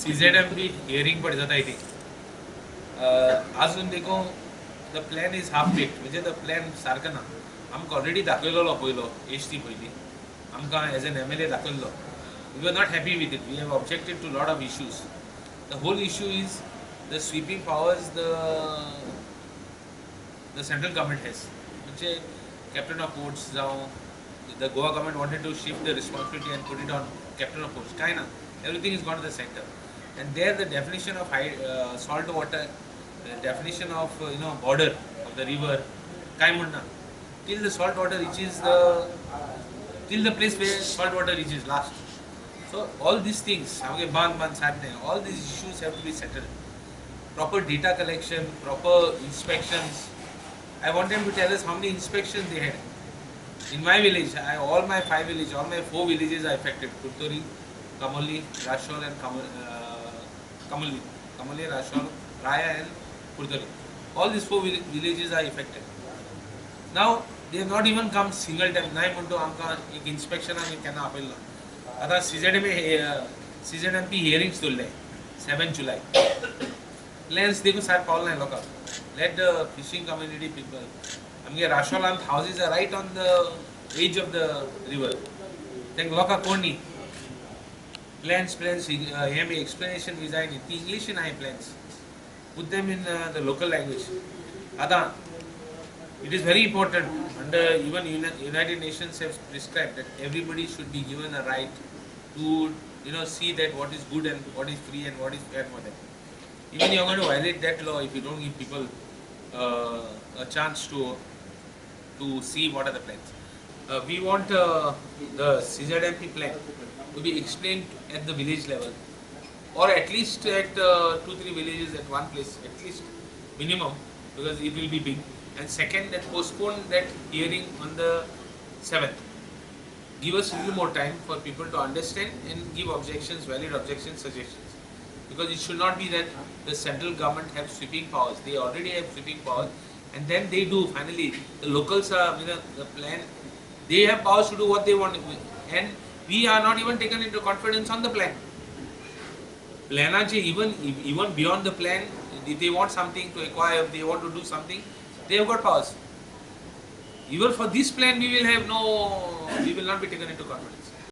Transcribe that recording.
CZMP hearing per जाता इथे अजून देखो the plan is half baked म्हणजे द प्लॅन सारको ना आमकां ऑलरेडी दाखयलेलो पयलो एचटी पयलीं आमकां एज एन MLA दाखयल्लो we are not happy with it we have objected to lot of issues the whole issue is the sweeping powers the central government has म्हणजे कॅप्टन ऑफ पोर्ट्स जावं the Goa government wanted to shift the responsibility and put it on captain of ports. Kaina, everything is gone to the center, and there the definition of salt water, the definition of border of the river, Kaimunna, till the salt water reaches till the place where salt water reaches last. So all these things, all these issues have to be settled. Proper data collection, proper inspections. I want them to tell us how many inspections they had. In my village, all my 5 villages, all my 4 villages are affected. Kurtori, Kamoli, Rashol and Kamoli, Rashol, Raya and Kurtori. All these 4 villages are affected. Now, they have not even come single time. Nai munto amka ek inspection ani kenna apella. Ata CZMP hearings tolle 7 July. Plans dekho sir Paul nai loka. Let the fishing community people. आमगे राशोलांत houses are right on the edge of the river. Then loka koni plans here be explanation design in English in plans. Put them in the local language. Ada it is very important under even United Nations have prescribed that everybody should be given a right to see that what is good and what is free and what is fair for them. Even you are going to violate that law if you don't give people a chance to see what are the plans. We want the CZMP plan to be explained at the village level, or at least at 2-3 villages at one place, at least minimum, because it will be big. And second, that postpone that hearing on the 7th. Give us a little more time for people to understand and give objections, valid objections, suggestions. Because it should not be that the central government have sweeping powers. They already have sweeping powers. And then they do finally. The locals are the plan. They have powers to do what they want, and we are not even taken into confidence on the plan. Planache even beyond the plan, if they want something to acquire, if they want to do something, they have got powers. Even for this plan, we will not be taken into confidence.